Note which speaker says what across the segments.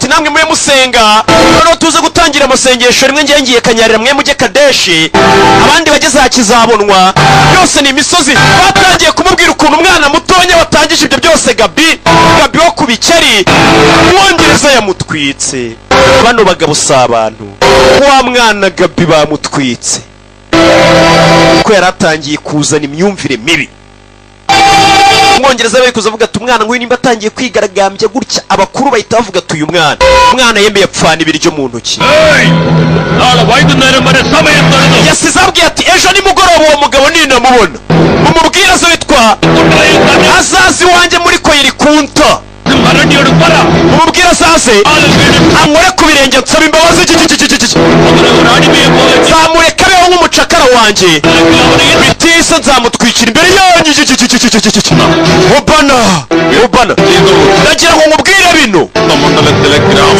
Speaker 1: ati namwe mwe musenga noneho tuze gutangira amasengesho rimwe ngiye Kanyarira mwe mujye Kadeshi abandi bageze hakizabonwa byose ni imisozi batangiye kumubwira ukuntu umwana mutonya watangije ibyo byose Gabi wo kubikeri Umwongereza yamutwitse bano bagabo sabantu wa mwana Gabi bamutwitse ko yaratangiye kuzana imyumvire mibi Umwongereza bari kuzavuga ati umwana ngo nimba atangiye kwigaragambya gutya abakuru bahita bavuga ati uyu mwana yemeye apfana ibiryo mu ntoki yasize abwiye ati ejo nimugoroba uwo mugabo ninamubona umubwira zo witwa azazi wanjye muri koyiri kunta umubwira azaze ankore ku birenge nsaba imbabazi nzamureka abeho nk'umucakara wanjye bitise nzamutwikira imbere yanyu Obana ndagira ngo nkubwire bino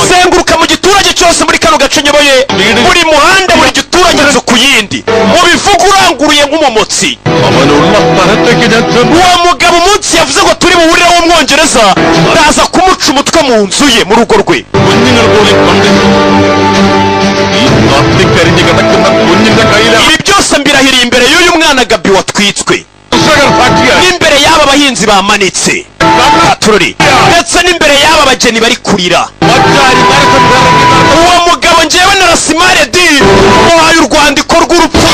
Speaker 1: zenguruka mu giturage cyose muri kano gace nyoboye buri muhanda buri giturage nzu ku yindi mubivuga uranguruye nk'umumotsi uwo mugabo umunsi yavuze ngo turi buhurire w'Umwongereza ndaza kumuca umutwe mu nzu ye mu rugo rwe ibi byose mbirahiriye imbere y'uyu mwana Gabi watwitswe n'imbere y'aba bahinzi bamanitse Katurori ndetse n'imbere y'aba bageni bari kurira uwo mugabo njyewe na Rasimaredi muhaye urwandiko rw'urupfu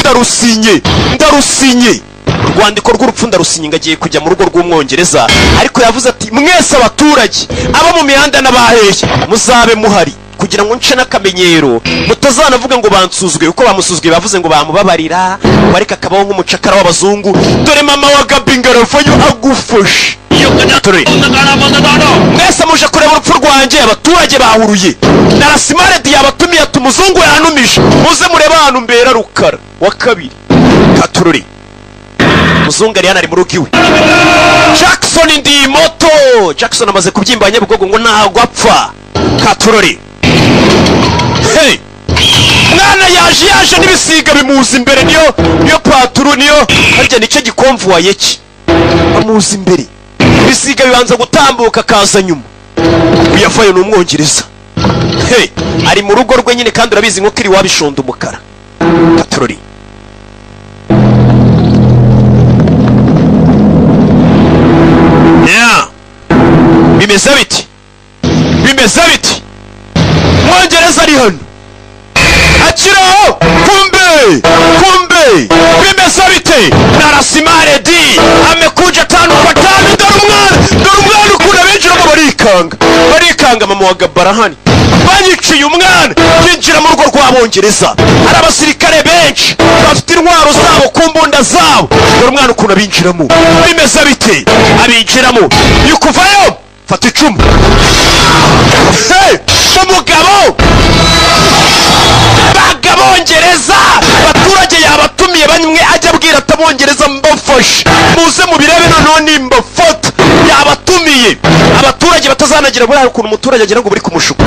Speaker 1: ndarusinye urwandiko rw'urupfu ndarusinye ngagiye kujya mu rugo rw'Umwongereza ariko yavuze ati mwese abaturage aba mu mihanda n'abaheye muzabe muhari kugira ngo nce n'akamenyero mutazanavuga ngo bansuzwe uko bamusuzwe bavuze ngo bamubabarira wareka akabaho nk'umucakara w'abazungu dore mama wa Gabi ngarafayo agufashe mwese muje kureba urupfu rwanjye abaturage bahuruye na Rasimaredi yabatumiye ati umuzungu yanumije muze murebe ahantu mbera Rukara wa kabiri Katurori muzungu ari mu rugo iwe Jackson ndi moto Jackson amaze kubyimba Nyabugogo ngo ntago apfa Katurori hey mwana yaje n'ibisiga bimuza imbere niyo paturu niyo harya nicyo gikomvuwaye ki amuza imbere ibisiga bibanza gutambuka kaza nyuma uyafayo n'Umwongereza hey ari mu rugo rwe nyine kandi urabizi nko kiri wabishonda umukara Katurori bimeze biti Umwongereza ari hano akiraho kumbe bimeze bite na Rasimaredi amekuja 5 kwa 5 dore umwana ukunda binjiramo barikanga mama wa Gabarahani banyiciye umwana yinjira mu rugo rw'Abongereza hari abasirikare benshi bafite intwaro zabo ku mbunda zabo dore umwana ukunda binjiramo bimeze bite abinjiramo yukuvayo fata icumu umugabo Abongereza abaturage yabatumiye bamwe ajya abwira atabongereza mbafashe muze mubirebe noneho nimbafata yabatumiye abaturage batazanagira buri ukuntu umuturage agira ngo buri kumushuka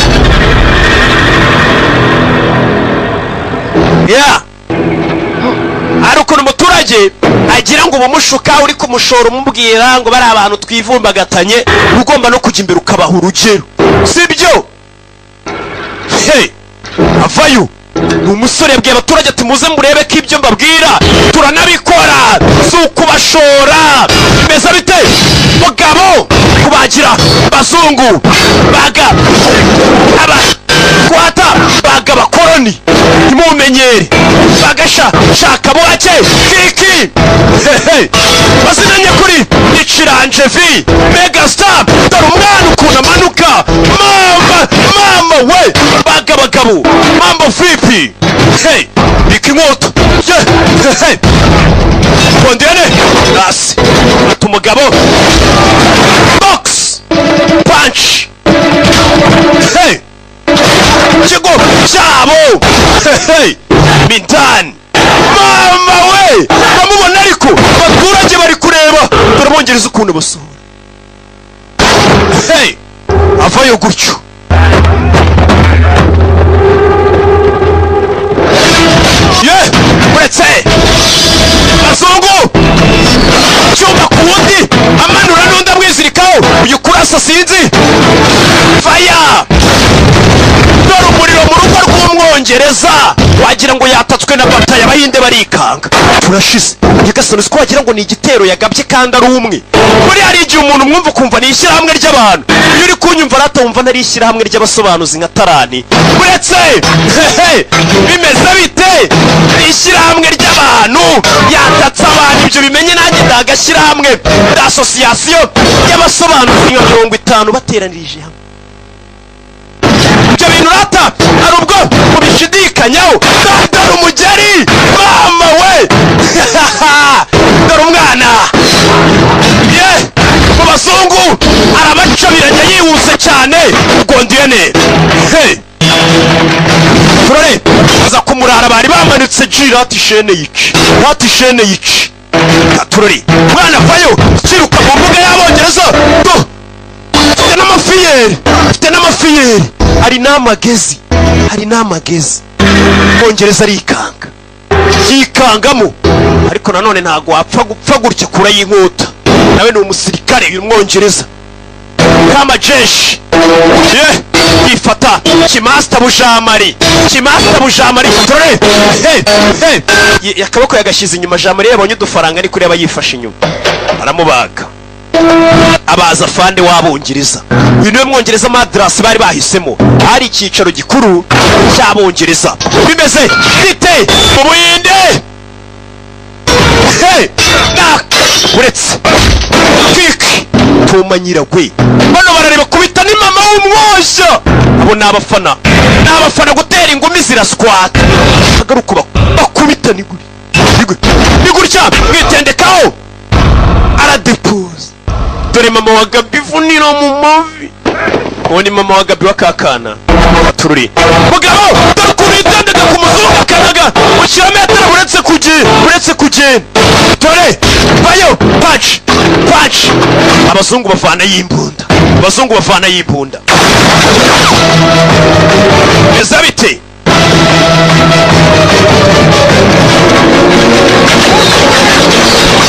Speaker 1: hari ukuntu umuturage agira ngo ubumushuka uri kumushora umubwira ngo bari abantu twivumbagatanye ugomba no kujya imbere ukabaha urugero sibyo avayo umusore yabwiye abaturage ati muze murebe ko ibyo mbabwira turanabikora si ukubashora bimeze bite mugabo kubagira bazungu baga abatwata baga abakoroni ntimumenyere bagashaka buhake kiki bazinanye kuri niciranje vi megastar dore umwana ukuntu amanuka mama we bagabo mambo vipi bika inkota kondene rasi ati umugabo box punch kigo cyabo mindani mama we bamubona ariko abaturage bari kureba dore Abongereza ukuntu basohora avayo gutyo uretse bazungu cyumba ku wundi amanura n'undi amwizirikaho uyu kurasa sinzi faya umwongereza wagira ngo yatatswe na bataye, abahinde barikanga. Turashize nyagasani, siko wagira ngo ni igitero yagabye kandi ari umwe. Buri hari igihe umuntu umwumva ukumva ni ishyirahamwe ry'abantu, iyo uri kunyumva rata wumva ntari ishyirahamwe ry'abasobanuzi nka Tarani. Uretse bimeze bite? Ishyirahamwe ry'abantu yatatse abantu, ibyo bimenye nanjye ndagashyirahamwe d'asosiyasiyo y'abasobanuzi nka 50 bateranirije hamwe. Ibyo bintu rata hari ubwo ubishidikanyaho. Dore umugeri mama we dore umwana ye mu bazungu arabacabiranya yihuse cyane gondiyene. Turare aza kumurara, bari bamanitse jirati shene yiki hati shene yiki. Turare mwana vayo kiruka mu mbuga y'Abongereza. Afite n'amafiyeri hari n'amagezi. Bongereza arikanga yikangamo, ariko nanone ntago wapfa gupfa gutya kura y'inkota. Nawe ni umusirikare uyu Mwongereza kama jeshi yifata kimasta bujamari. Turare yakaboko yagashize inyuma. Jamari yabonye udufaranga ari kureba yifashe inyuma, aramubaga. Abaza fande w'Abongereza. Uyu niwe Mwongereza Madras bari bahisemo, hari icyicaro gikuru cy'Abongereza. Bimeze bite mu Buhinde? Uretse kiki tumanyiragwe bano barareba kubita ni mama w'umwoshya. Abo ni abafana gutera ingumi ziraswata, agaruka bakubita ni gutya mwitendekaho aradepoza. Dore mama wa Gabi vunira mu mavi. Uwo ni mama wa Gabi wakakana. Tururi mugabo dore kubitendeka ku muzungu akanaga mu kilometero uretse kugenda. Dore bayo patch. Abazungu bavana y'imbunda. Eza bite?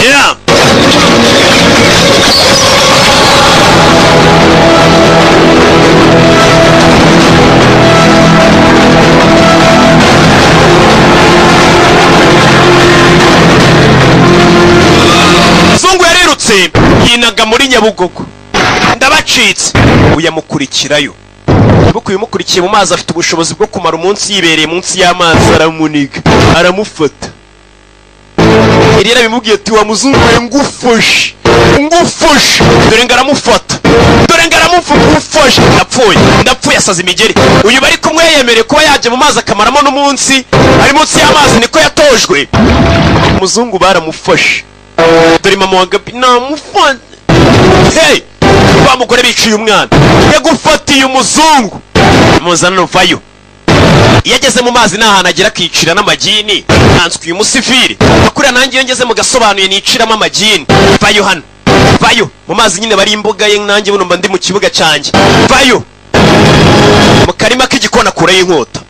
Speaker 1: Yeah. Zungu yarirutse yinaga muri Nyabugogo, ndabacitse uyamukurikirayo. Umukurikiye mu mazi afite ubushobozi bwo kumara umunsi yibereye munsi y'amazi. Aramuniga aramufata. Irira bimubwiye ati wa muzungu ngufashe. Dore ngaramufata. Ndapfuye asaza imigeri. Uyu bari kumwe yemereye kuba yaje mu mazi akamaramo n'umunsi ari munsi y'amazi, niko yatojwe. Umuzungu baramufashe. Dore mama wa Gabi namufata. Bamugore biciye umwana, yagufatiye umuzungu. Muzana nuvayo. Yageze mu mazi n'ahantu agera akicira n'amagini. Nanswe uyu musifiri akurira nanjye iyo ngeze mu gasobanuye niciramo amagini. Vayo hano, vayo mu mazi nyine bari imbuga ye, nanjye buno mba ndi mu kibuga cyanjye. Vayo mu karima k'igikona kure y'inkota.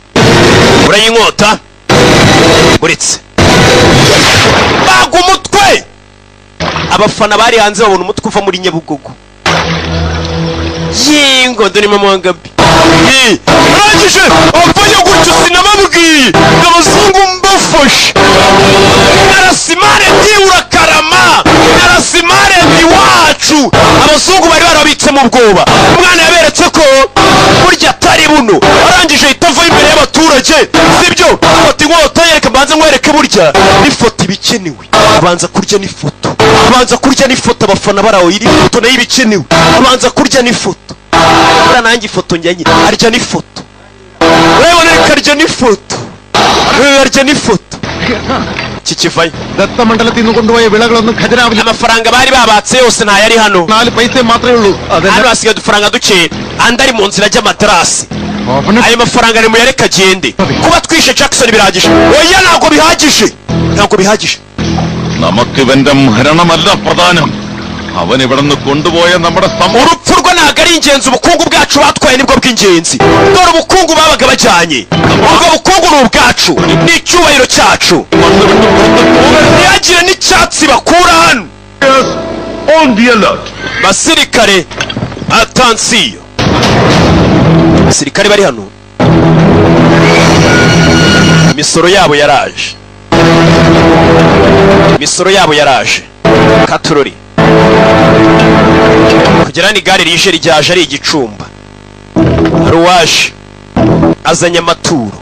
Speaker 1: Uretse baga umutwe. Abafana bari hanze babona umutwe uva muri Nyabugogo. Yingo dore mama wa Gabi. Urangije apfanye gutyo sinababwiye. Abazungu mbafashe. Narasimare ndi urakarama. Narasimare ndi wacu. Abazungu bari barabitse mu bwoba. Umwana yaberetse ko burya atari buno. Arangije itava imbere y'abaturage. Sibyo? Ati inkota yereka banze nkwereke burya ifoto ibikenewe. Abanza kurya n'ifoto. Abafana baraho iri foto nayo ibikenewe. Abanza kurya n'ifoto. Ura nanjye ifoto njyanye arya n'ifoto. Urabona reka arya n'ifoto. Kikivayo
Speaker 2: Datta Mandalathi kondupoya vilagalonnu khajaravi.
Speaker 1: Amafaranga bari babatse yose nta yari hano.
Speaker 2: 4 paise matrame ullu.
Speaker 1: Hano hasigaye udufaranga duke andari mu nzira y'amaterasi. Ayo mafaranga ni muyareka agende. Kuba twishe Jackson birahagije. Oya ntabwo bihagije.
Speaker 2: നമുക്ക് ഇവന്റെ മരണമല്ല പ്രധാനം, അവൻ ഇവിടുന്ന് കൊണ്ടുപോയ നമ്മുടെ
Speaker 1: urupfu rwo ntabwo ari ingenzi, ubukungu bwacu batwaye nibwo bw'ingenzi. Dore ubukungu babaga bajyanye, ubwo bukungu ni ubwacu, ni icyubahiro cyacu. Ntihagire n'icyatsi bakura hano. Basirikare atansiyo, basirikare bari hano imisoro yabo yaraje, imisoro yabo yaraje. Katurori kugera ni gare rije ryaje ari igicumba. Hari uwaje azanye amaturo,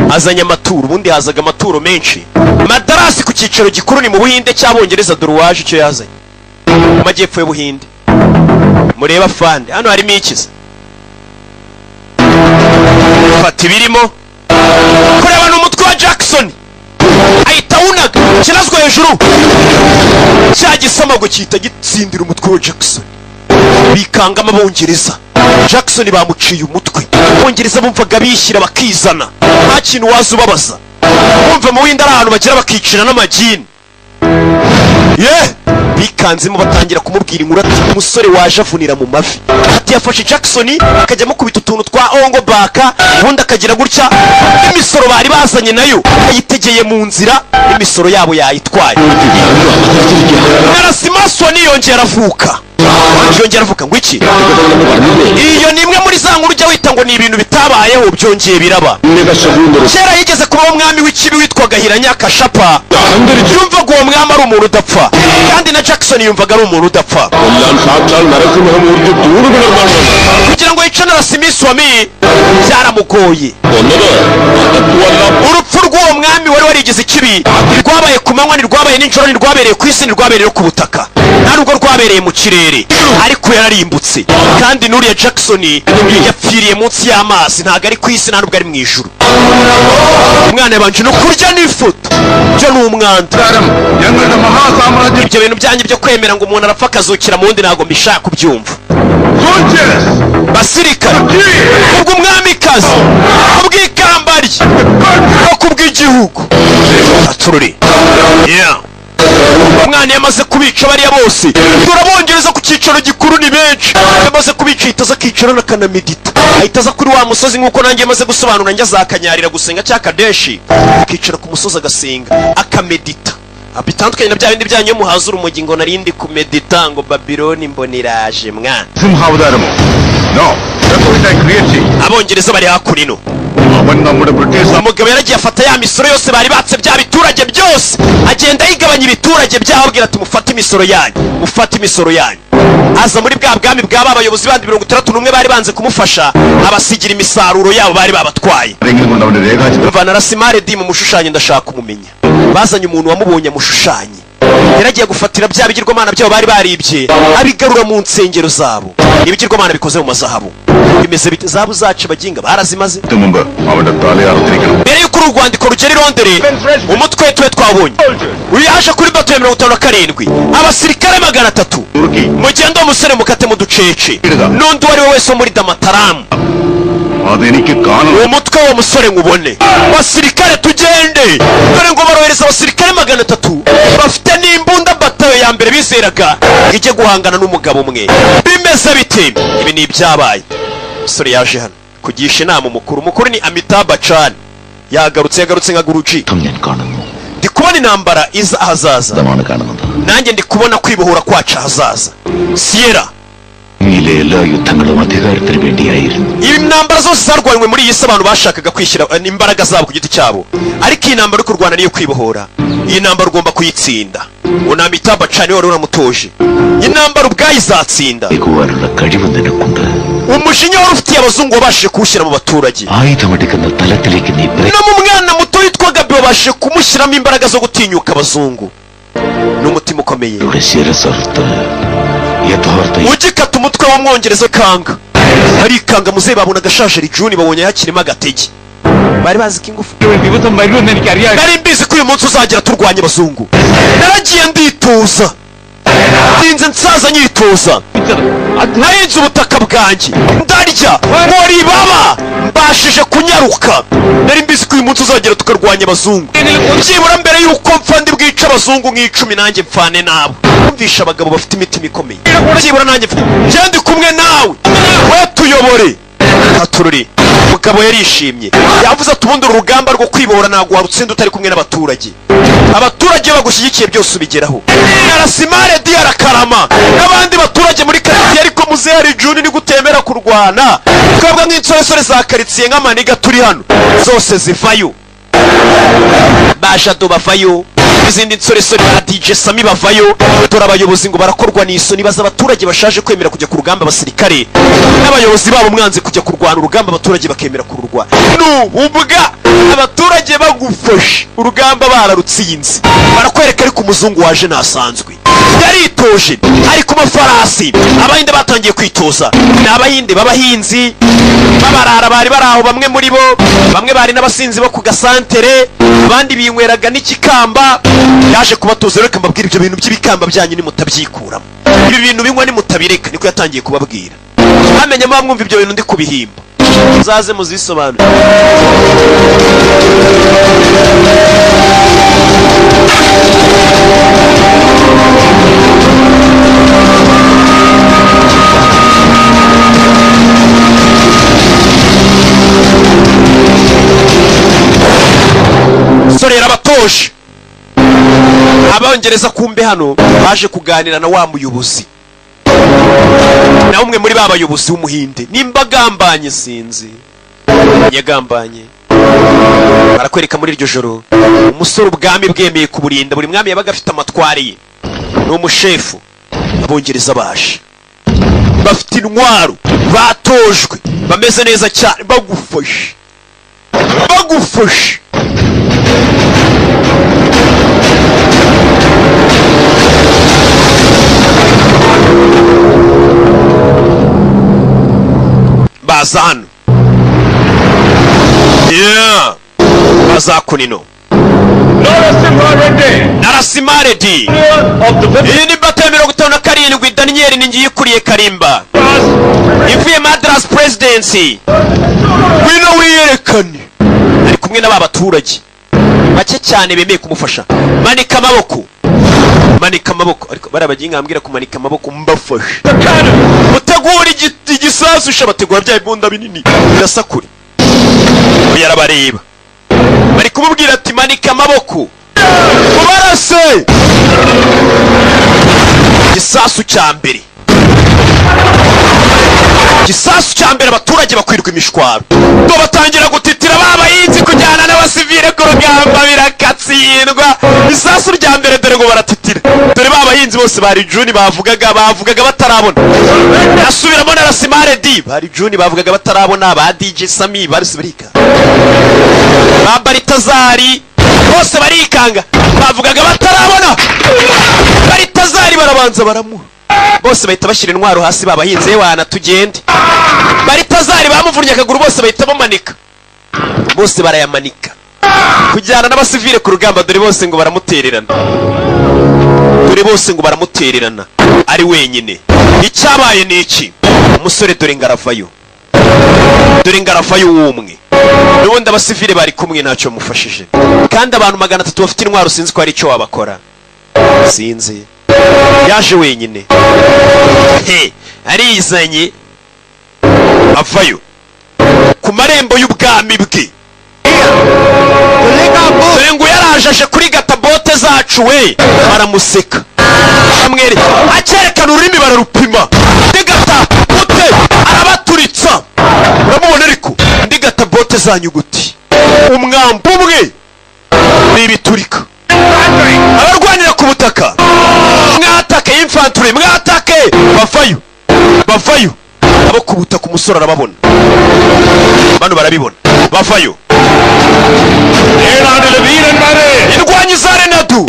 Speaker 1: azanye amaturo. Ubundi hazaga amaturo menshi. Madarasi ku cyicaro gikuru ni mu Buhinde cy'Abongereza. Dore uwaje icyo yazanye mu majyepfo y'Ubuhinde. Mureba fande hano harimo ikiza. Fata ibirimo kureba n'umutwe wa Jackson ahita wunaga kirazwa hejuru, cya gisamago cyita gitsindira umutwe wa Jackson. Bikangamo Abongereza. Jackson bamuciye umutwe. Abongereza bumvaga bishyira bakizana, nta kintu waza ubabaza. Bumva mu Buhinde ari ahantu bagira bakicira n'amagini. Bikanzemo batangira kumubwira inkuru ati umusore waje avunira mu mavi. Ati yafashe Jackson akajya mukubita utuntu twa ongo baka, ubundi akagira gutya. Imisoro bari bazanye nayo ayitegeye mu nzira, imisoro yabo yayitwaye. Narasimaswa niyongera avuka. Yongera avuka ngo iki? Iyo ni imwe muri za nkuru ujya wita ngo ni ibintu bitabayeho byongeye biraba. Kera yigeze kuba umwami w'ikibi witwaga Hiranyakashapa. Yumvaga uwo mwami ari umuntu udapfa, kandi na Jackson yumvaga ari umuntu udapfa. Kugira ngo yice Narasimaswami byaramugoye. Urupfu rw'uwo mwami wari warigeze ikibi rwabaye ku manywa, ntirwabaye nijoro, ntirwabereye ku isi, ntirwabereye ku butaka, nta nubwo rwabereye mu kirere, ariko yararimbutse. Kandi n'uriya Jackson yapfiriye munsi y'amazi, ntabwo ari ku isi, nta nubwo ari mu ijuru. Umwana yabanje no kurya n'ifoto, byo ni umwanda. Ibyo bintu byanjye byo kwemera ngo umuntu arapfa akazukira mu wundi ntabwo mbishaka kubyumva. Basirikare kubw'umwamikazi, kubw'ikamba rye no kubw'igihugu. Atururi umwana yamaze kubica bariya bose. Turabongereza ku cyicaro gikuru ni benshi. Yamaze kubica ahita aza akicara n'akanamedita, ahita aza kuri wa musozi nk'uko nanjye yamaze gusobanura, njya azakanyarira gusenga cya Kadeshi, akicara ku musozi agasenga akamedita. Bitandukanye na bya bindi byanyu iyo muhaza urumogi ngo narindi kumedita ngo Babiloni mboniraje mwana. Abongereza bari hakurino. Umugabo yaragiye afata ya misoro yose bari batse bya biturage byose, agenda yigabanya ibiturage byaho, abwira ati mufate imisoro yanyu, mufate imisoro yanyu. Aza muri bwa bwami bw'aba abayobozi bandi 61 bari banze kumufasha, abasigira imisaruro yabo bari babatwaye. Narasimaredi mu mushushanye ndashaka umumenya. Bazanye umuntu wamubonye amushushanye, yaragiye gufatira bya bigirwamana byabo bari baribye, abigarura mu nsengero zabo. Ibigirwamana bikoze mu mazahabu. Bimeze bite? Zahabu zacu baginga barazimaze. Mbere y'uko urwandiko rugera i Londres, umutwe twe twabonye uyaje kuri bato ya 57, abasirikare 300. Mugendo umusore mukate mu ducece, n'undi wari wese muri Damataramu. Uwo mutwe wa musore ngubone. Basirikare tugende, dore ngo barohereza abasirikare 300 bafite n'imbunda batayo ya mbere bizeraga ijye guhangana n'umugabo umwe. Bimeze bite? Ibi ni ibyabaye. Musore yaje hano kugisha inama umukuru ni Amitabh Bachchan. Yagarutse nka Guruji. Ndi kubona intambara iza ahazaza, nanjye ndi kubona kwibohora kwaca ahazaza. Sierra ibi ntambara zose zarwanywe muri iyi si abantu bashakaga kwishyira imbaraga zabo ku giti cyabo, ariko iyi ntambara uri kurwana niyo kwibohora. Iyi ntambara ugomba kuyitsinda. Amitabh Bachchan wari uramutoje. Iyi ntambara ubwayo izatsinda. Umushinya wari ufitiye abazungu wabashije kuwushyira mu baturage, no mu mwana muto witwa Gabi wabashije kumushyiramo imbaraga zo gutinyuka abazungu. N'umutima ukomeye. Ugikata umutwe w'umwongereza kanga, hari kanga muzehe babona agashashari Juni babonye yakirimo agatege. Bari bazi ko ingufu. Nari mbizi ko uyu munsi uzagira turwanya abazungu. Naragiye ndituza, ndinze nsaza nyituza, nahinze ubutaka bwanjye ndarya muri baba, mbashije kunyaruka. Nari mbizi ko uyu munsi uzagira tukarwanya abazungu. Byibura mbere y'uko mpfa ndi bwica abazungu nk'icumi nanjye mpfane nabo. Kumvisha abagabo bafite imitima ikomeye. Byibura nanjye ndi kumwe nawe, we tuyobore. Atururi mugabo yarishimye yavuze ati ubundi urugamba rwo kwibohora ntabwo warutsinda utari kumwe n'abaturage bagushyigikiye byose ubigeraho. Narasimare di arakarama n'abandi baturage muri karitsiye ariko muzehe hari Juni ni gutemera kurwana twebwe nk'insoresore za karitsiye nk'amaniga turi hano zose zivayo bajado bavayo izindi nsoresore na DJ Sami bavayo dore abayobozi ngo barakorwa n'isoni baza abaturage bashaje kwemera kujya ku rugamba abasirikare n'abayobozi babo mwanze kujya kurwana urugamba abaturage bakemera kururwa ubwa abaturage bagufashe urugamba bararutsinze barakwereka ariko umuzungu waje nasanzwe yaritoje ari ku mafarasi. Abahinde batangiye kwitoza ni abahinde b'abahinzi babarara bari baraho bamwe muri bo bamwe bari n'abasinzi bo ku gasantere abandi binyweraga n'ikikamba yaje kubatoza reka mbabwira ibyo bintu by'ibikamba byanyu nimutabyikuramo ibi bintu binywa nimutabireka niko yatangiye kubabwira bamenye mwumva ibyo bintu ndi kubihimba muzaze muzisobanure. Sorera abatoje abongereza kumbe hano baje kuganira na wa muyobozi na umwe muri ba bayobozi w'umuhinde nimba gambanye sinzi yagambanye barakwereka muri iryo joro umusore ubwami bwemeye kuburinda buri mwami yabaga afite amatwari ye n'umushefu. Abongereza baje bafite intwaro batojwe bameze neza cyane bagufashe baza hano bazakunino Narasimare di iyi ni bato ya 57 Daniel ningiye kuriye Karimba ivuye Madras Presidency wino wiyerekane ari kumwe n'aba baturage bake cyane bemeye kumufasha. Manika amaboko ariko barabaginga ambwira kumanika amaboko mbafashe mutegura igisasu shabategura bya ibunda binini birasakure yarabareba bari kumubwira ati manika amaboko ubarase igisasu cya mbere abaturage bakwirwa imishwaro ngo batangira gutitira babayinzi kujyana n'abasivile ku rugamba birakatsindwa. Isasu rya mbere dore ngo baratitira dore babayinzi bose bari Juni bavugaga batarabona nasubiramo Narasimare di bari Juni bavugaga batarabona ba DJ Sami barusubirika ba Baritazari bose barikanga bavugaga batarabona Baritazari barabanza baramuha bose bahita bashyira intwaro hasi babahinze wana tugende. Baritazari bamuvunnye akaguru bose bahita bamanika bose barayamanika kujyana n'abasivile ku rugamba dore bose ngo baramutererana ari wenyine. Icyabaye ni iki umusore dore ngaravayo w'umwe n'ubundi abasivile bari kumwe ntacyo mufashije kandi abantu 300 bafite intwaro sinzi ko ari icyo wabakora sinzi yaje wenyine arizanye avayo ku marembo y'ubwami bwe dore ngo yaraje kuri gatabote zacu we baramuseka amwere akerekana ururimi bararupima ndigata ute arabaturitsa uramubona ariko ndigata bote zanyu guti umwambi umwe nibiturika abarwanira ku butaka mwatake infantry mwatake bavayo abo ku butaka umusore arababona bano barabibona bavayo irwanyi za Renadu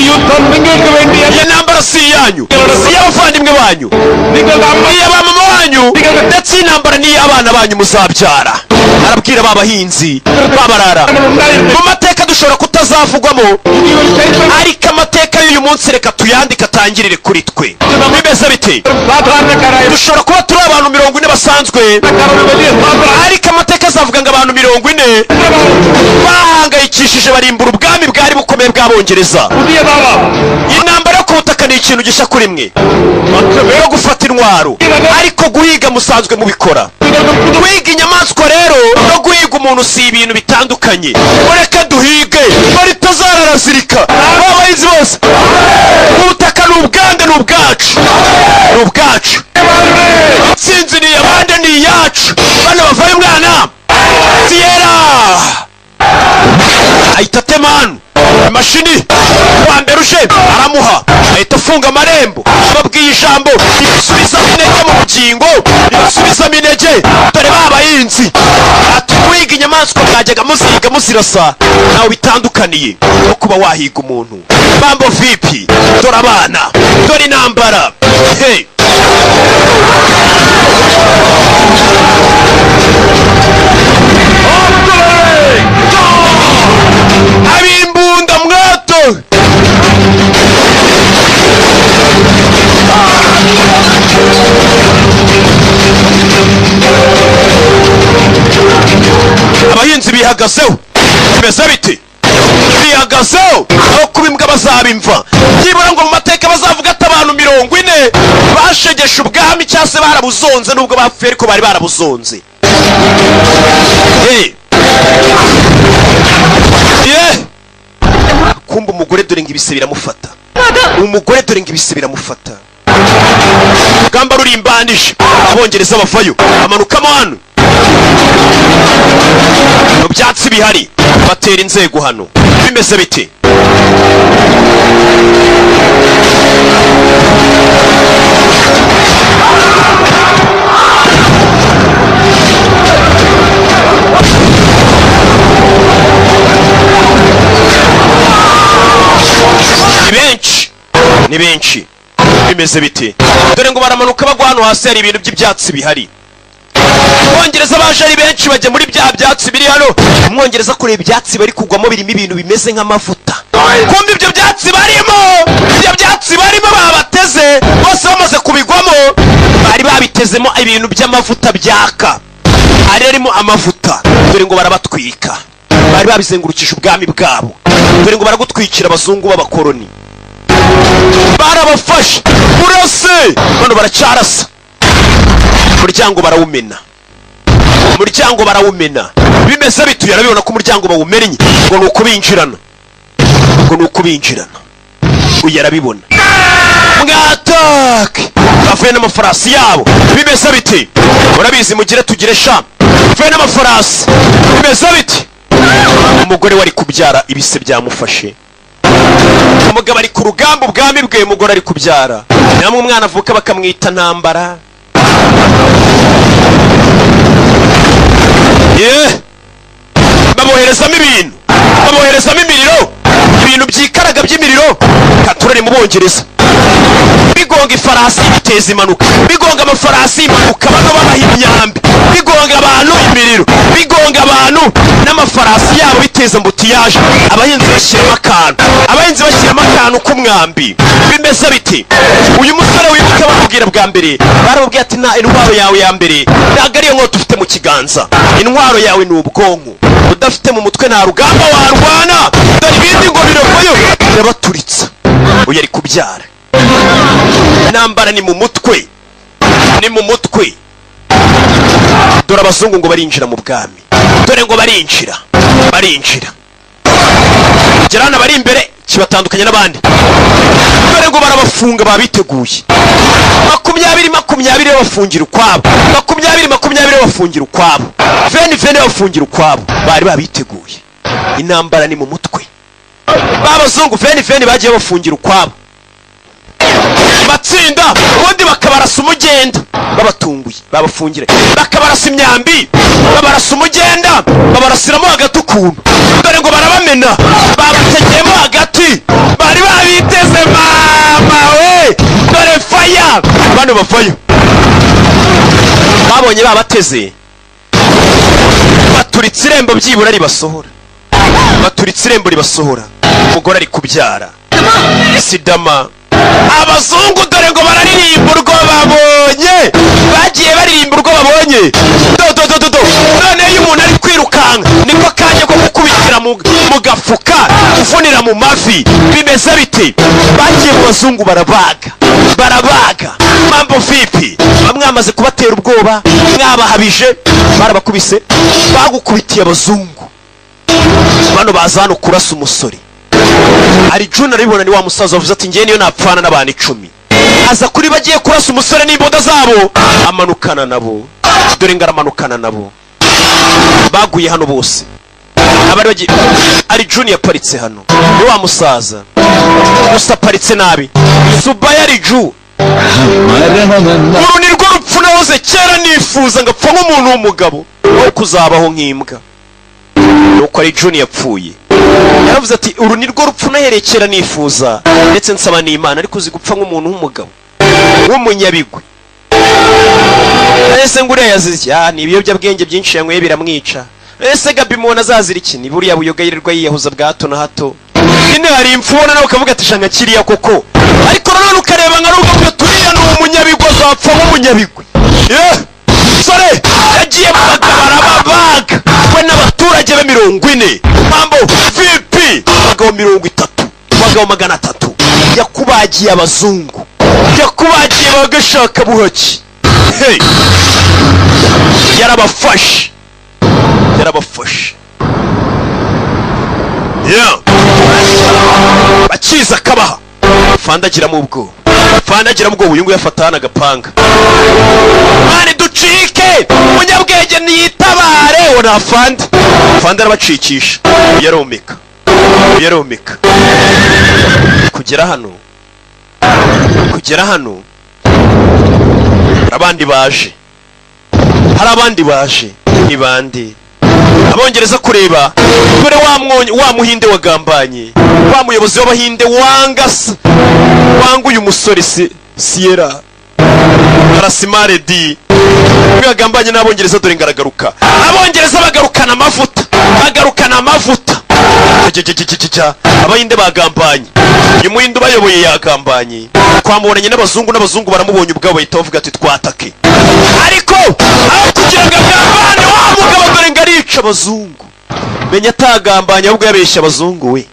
Speaker 1: ya nambara si yanyu si y'abavandimwe banyu ni y'abamama banyu ndetse intambara ni y'abana banyu muzabyara. Arabwira babahinzi babarara mu mateka dushobora kutazavugwamo ariko amateka y'uyu munsi reka tuyandika atangirire kuri twe bimeze bite. Dushobora kuba turi abantu 40 basanzwe ariko amateka azavuga ngo abantu 40 bahangayikishije barimbura ubwami bwari bukomeye bw'Abongereza. Intambara yo ku butaka ni ikintu gisha kuri mwe yo gufata intwaro ariko guhiga musanzwe mubikora. Guhiga inyamaswa rero no guhiga muntu si ibintu bitandukanye. Mureke duhige bari tazararasirika abahinzi bose. Ubutaka ni ubwande, ni ubwacu, ni ubwacu. Sinzi ni abandi ni iyacu. Bano bavaye umwana Sierra ahita atemanu imashini wa mbere uje aramuha, ahita afunga amarembo. Babwiye ijambo ribasubizamo intege mu bugingo, ribasubizamo intege. Dore babahinzi ati wiga inyamaswa mwajyaga muziga muzirasa nawe bitandukaniye no kuba wahiga umuntu. Mambo vipi? Dore abana, dore intambara. Hey, abimbunda mwato. Abahinzi bihagazeho, bimeze biti bihagazeho aho kuba imbwa bazabimva. Byibura ngo mu mateka bazavuga ati abantu 40 bashegesha ubwami cyangwa se barabuzonze, nubwo bapfuye ariko bari barabuzonze. Kumba umugore dore ngo ibise biramufata, umugore dore ngo ibise biramufata. Gamba rurimbanije, abongereza bavayo amanukamo hano mu byatsi bihari, batera inzego hano. Bimeze bite? Ni benshi. Bimeze bite? Dore ngo baramanuka bagwa hano hasi, hari ibintu by'ibyatsi bihari. Abongereza baje ari benshi bajya muri bya byatsi biri hano. Umwongereza kureba ibyatsi bari kugwamo birimo ibintu bimeze nk'amavuta. Kumbe ibyo byatsi barimo, ibyo byatsi barimo babateze bose bamaze kubigwamo, bari babitezemo ibintu by'amavuta byaka. Arimo amavuta. Dore ngo barabatwika, bari babizengurukije ubwami bwabo. Dore ngo baragutwikira abazungu b'abakoloni. Barabafashe urase, bano baracarasa. Umuryango barawumena, umuryango barawumena. Bimeze bitu yarabibona ko umuryango bawumennye, ngo nuko binjirana, ngo nuko binjirana. Uyu yarabibona. Mwatake bavuye n'amafarasi yabo. Bimeze biti? Urabizi mugire tugire sha, bavuye n'amafarasi. Bimeze biti? Umugore wari kubyara ibise byamufashe. Umugabo ari ku rugamba ubwami bwe, umugore ari kubyara. Namwe umwana avuka bakamwita ntambara. Baboherezamo ibintu, baboherezamo imiriro, ibintu byikaraga by'imiriro. Katurere mu Bongereza bigonga ifarasi biteza impanuka, bigonga amafarasi impanuka, bano babaha imyambi, bigonga abantu imiriro, bigonga abantu n'amafarasi yabo biteza mbutiyaje. Abahinzi bashyiramo akantu, abahinzi bashyiramo akantu k'umwambi. Bimeze biti? Uyu musore wibuka bamubwira bwa mbere, barababwiye ati nta intwaro yawe ya mbere ntabwo ariyo nkota ufite mu kiganza, intwaro yawe ni ubwonko, udafite mu mutwe nta rugamba warwana. Dore ibindi ngo biravuyo birabaturitsa. Uyu ari kubyara. Intambara ni mu mutwe, ni mu mutwe. Dore abazungu ngo barinjira mu bwami, dore ngo barinjira, barinjira. Gerana bari imbere kibatandukanye n'abandi. Dore ngo barabafunga babiteguye. 20 bafungira ukwabo, 20 bafungira ukwabo, 20 bafungira ukwabo. Bari babiteguye. Intambara ni mu mutwe. Babazungu 20 bagiye bafungira ukwabo, batsinda ubundi bakabarasa umugenda babatunguye, babafungire bakabarasa imyambi, babarasa umugenda, babarasiramo hagati ukuntu. Dore ngo barabamena, babategeyemo hagati, bari babiteze mama we. Dore faya, bano bafayo babonye babateze, baturitse irembo byibura ribasohora, baturitse irembo ribasohora. Umugore ari kubyara isidama. Abazungu dore ngo bararirimba urwo babonye, bagiye baririmba urwo babonye. Do none iyo umuntu ari kwirukanka niko kanya ko gukubitira mu gafuka uvunira mu mavi bimeze bite bagiye mu bazungu barabaga mambo vipi bamwamaze kubatera ubwoba mwabahabije barabakubise bagukubitiye abazungu bano baza hano kurasa umusore ari June aribona ni wa musaza wavuze ati ngiye niyo napfana n'abantu 10 aza kuri bagiye kurasa umusore n'imboda zabo amanukana nabo dore ngaramanukana nabo baguye hano bose abari bagiye ari June yaparitse hano ni wa musaza gusa paritse nabi Subaya ari June uru ni rwo rupfu nahoze kera nifuza ngapfa nk'umuntu w'umugabo wo kuzabaho nk'imbwa nuko ari June yapfuye yaravuze ati uru ni rwo rupfu naherekera nifuza ndetse nsaba n'Imana ariko uzi gupfa nk'umuntu w'umugabo w'umunyabigwi ese ngure yazize ni ibiyobyabwenge byinshi yanyweye biramwica ese Gabi mubona azazira iki ni buriya buyoga yirirwa yiyahuza bwa hato na hato nyine hari imfubona nawe ukavuga ati shanga kiriya koko ariko nanone ukareba nka rugo turiya ni umunyabigwi azapfa nk'umunyabigwi sore yagiye mu bagabara babaga we n'abaturage be 40 mambo vipi bagabo 30 bagabo 300 yakubagiye abazungu yakubagiye bagashaka buhaki hey yarabafashe bakiza kabaha fandagira mu bwo uyu ngo yafatana agapanga mani ducike umunyabwenge niyitabare wona fanda arabacikisha yaromeka kugera hano hari abandi baje ni bande abongereza kureba dore wa muhinde wagambanye wa muyobozi w'abahinde wanga uyu musore Sierra Arasimare di wagambanye n'abongereza dore ngaragaruka abongereza bagarukana amavuta abahinde bagambanye uyu muhinde bayoboye yagambanye kwamubonanye n'abazungu baramubonye ubwabo bahita bavuga ati twatake ariko aho kugira ngo agambane wa mugabo dore ngarica abazungu menya atagambanye ahubwo yabeshya abazungu we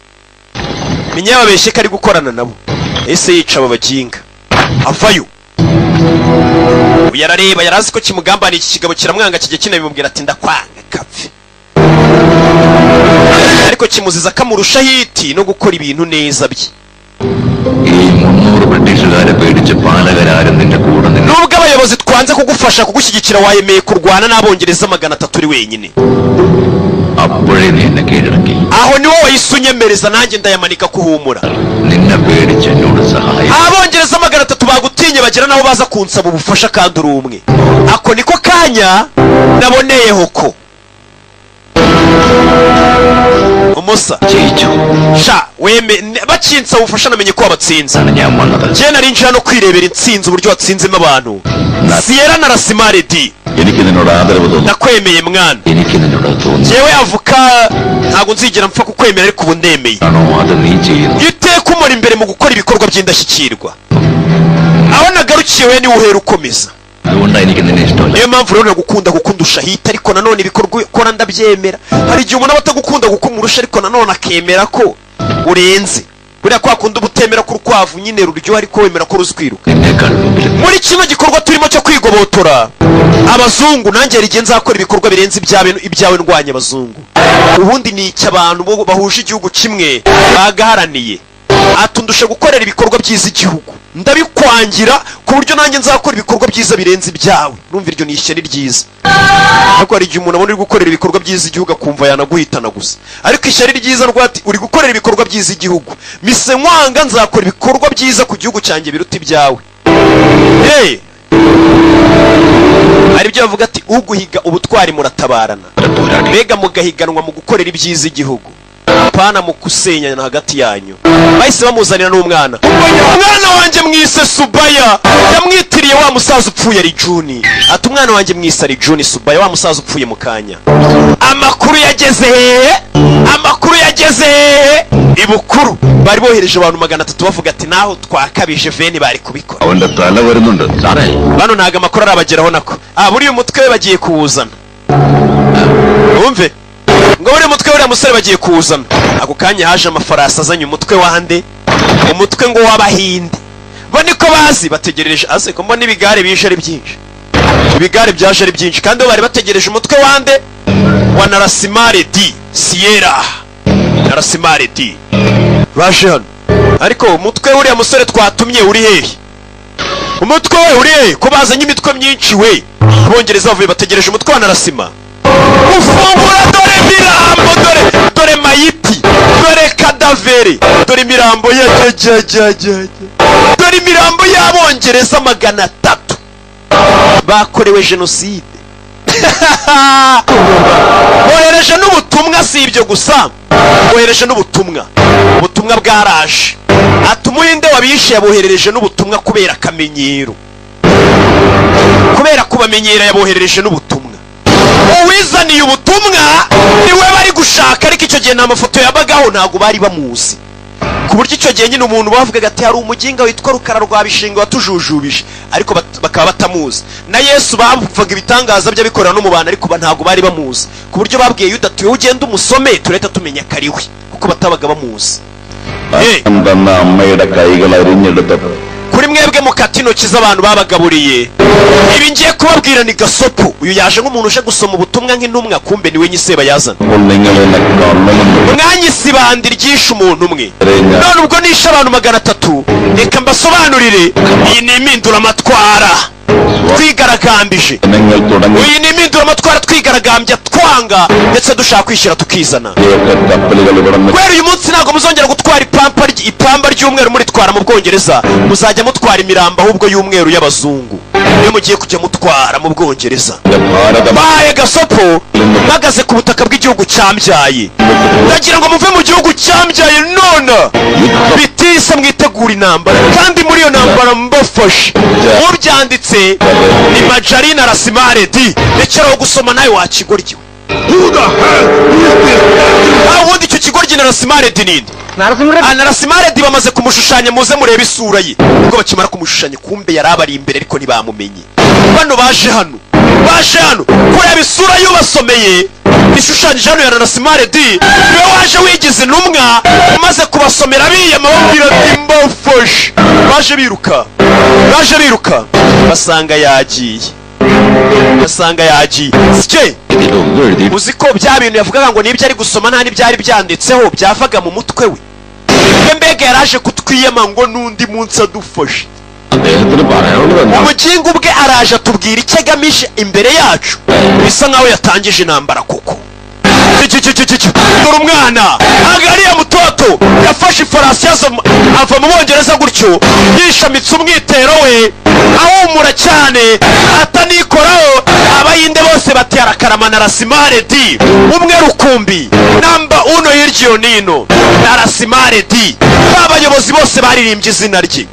Speaker 1: menya yababeshye ko ari gukorana nabo ese yica abo baginga avayo yarareba yarazi ko kimugambaniye iki kigabo kiramwanga kijye kinabimubwira ati ndakwanga kapfe ariko kimuziza kamurusha hiti no gukora ibintu neza bye nubwo abayobozi twanze kugufasha kugushyigikira wayemeye kurwana n'abongereza 300 uri wenyine aho niwo wayisunyemereza nanjye ndayamanika kuhumura abongereza 300 bagutinye bagira naho baza kunsaba ubufasha kandi uri umwe ako niko kanya naboneyeho ko umusa sha weme bakinsa ubufasha namenye ko abatsinze je nari nje hano kwirebera intsinzi uburyo watsinzemo abantu Sierra na Arasimare di nakwemeye mwana jewe avuka ntago nzigera mpfa kukwemera ariko ubu ndemeye iteka umuri imbere mu gukora ibikorwa by'indashyikirwa aho nagarukiye we ni uhera ukomeza niyo mpamvu rero nagukunda gukundusha hita ariko nanone ibikorwa ukora ndabyemera hari igihe umuntu batagukunda gukumurusha ariko nanone akemera ko urenze buriya kwa kundi ubutemera ko urukwavu nyine ruryoha ariko wemera ko ruzwiruka muri kino gikorwa turimo cyo kwigobotora abazungu nanjye rigiye nzakora ibikorwa birenze ibyawe ndwanya abazungu ubundi ni icy'abantu bahuje igihugu kimwe bagaharaniye atundusha gukorera ibikorwa byiza igihugu ndabikwangira ku buryo nanjye nzakora ibikorwa byiza birenze ibyawe numva iryo ni ishyari ryiza ariko hari igihe umuntu abona uri gukorera ibikorwa byiza igihugu akumva yanaguhitana gusa ariko ishyari ryiza rwati uri gukorera ibikorwa byiza igihugu mise nkwanga nzakora ibikorwa byiza ku gihugu cyanjye biruta ibyawe hari ibyo bavuga ati uguhiga ubutwari muratabarana mbega mugahiganwa mu gukorera ibyiza igihugu pana mu kusenyana hagati yanyu bahise bamuzanira n'umwana wanjye mwise Subaya yamwitiriye wa musaza upfuye ari June ati umwana wanjye mwise ari June Subaya wa musaza upfuye mu kanya amakuru yageze ibukuru bari bohereje abantu 300 bavuga ati naho twakabije veni bari kubikora bano ntago amakuru arabageraho nako buri umutwe we bagiye kuwuzana umve ngo buri mutwe uriya musore bagiye kuwuzana. Ako kanya haje amafarasi azanye umutwe wande, umutwe ngo w'Abahinde. Bo niko bazi bategereje ase ko mbona ibigare bije ari byinshi, ibigare byaje ari byinshi, kandi bari bategereje umutwe wande wa Narasimha-Reddy Sierra. Narasimha-Reddy baje hano, ariko umutwe uriya musore twatumye uri hehe? Umutwe we uri hehe ko bazanye imitwe myinshi we? Abongereza bavuye bategereje umutwe wa Narasimha. Ufungura dore mirambo, dore mayiti, dore kadavere, dore imirambo ya dore imirambo y'Abongereza 300 bakorewe jenoside. Bohereje n'ubutumwa, si ibyo gusa, bohereje n'ubutumwa. Ubutumwa bwaraje ati umuhinde wabishe yaboherereje n'ubutumwa kubera akamenyero, kubera kubamenyera yaboherereje n'ubutumwa. Uwizaniye ubutumwa niwe bari gushaka, ariko icyo gihe nta mafoto yabagaho, ntago bari bamuzi, ku buryo icyo gihe nyine umuntu bavugaga ati hari umuginga witwa Rukara rwa Bishinga watujujubije, ariko bakaba batamuzi. Na Yesu bavuga ibitangaza bye bikorera no mu bantu, ariko ntago bari bamuzi, ku buryo babwiye Yuda ati wowe ugenda umusome tureta tumenya kariwe, kuko batabaga bamuzi. Kuri mwebwe mukata intoki z'abantu babagaburiye, ibi ngiye kubabwira ni gasopo. Uyu yaje nk'umuntu uje gusoma ubutumwa nk'intumwa, kumbe niwe nyiseba yazana. Mwanyisibandi ryishe umuntu umwe, none ubwo nishe abantu 300. Reka mbasobanurire, iyi ni impinduramatwara twigaragambije. Iyi ni impinduramatwara twigaragambya twanga ndetse dushaka kwishyira tukizana. Kubera uyu munsi ntabwo muzongera gutwara ipamba ry'umweru muritwara mu Bwongereza, muzajya mutwara imirambo ahubwo y'umweru y'abazungu niyo mugiye kujya mutwara mu Bwongereza. Baye gasopo mpagaze ku butaka bw'igihugu cyambyaye, ndagira ngo muve mu gihugu cyambyaye none bitise mwitegura intambara, kandi muri iyo ntambara mbafashe. Ubyanditse ni Majari Narasimha-Reddy, rekeraho gusoma nawe wakigoryiwe. Ubundi icyo kigoryi Narasimha-Reddy ninde? Narasimha-Reddy bamaze kumushushanya, muze murebe isura ye. Ubwo bakimara kumushushanya kumbe yari abari imbere ariko ntibamumenye. Bano baje hano kureba isura y'ubasomeye ishushanyije hano ya Narasimha-Reddy, niwe waje wigize intumwa umaze kubasomera biyama babwira ati mbafashe. Baje biruka basanga yagiye. Sike uzi ko bya bintu yavugaga ngo nibyo ari gusoma nta n'ibyari byanditseho byavaga mu mutwe we. Mbega yaraje kutwiyama ngo n'undi munsi adufashe. Umugingo ubwe araje atubwira icyo agamije imbere yacu, bisa nkaho yatangije intambara koko. Dore umwana agariya mutoto yafashe ifarasi ava mu Bongereza gutyo, yishamitse umwitero we ahumura cyane atanikoraho. Abayinde bose bati arakarama Narasimha-Reddy umwe rukumbi namba uno hiryo nino Narasimha-Reddy. Abayobozi bose baririmbye izina rye.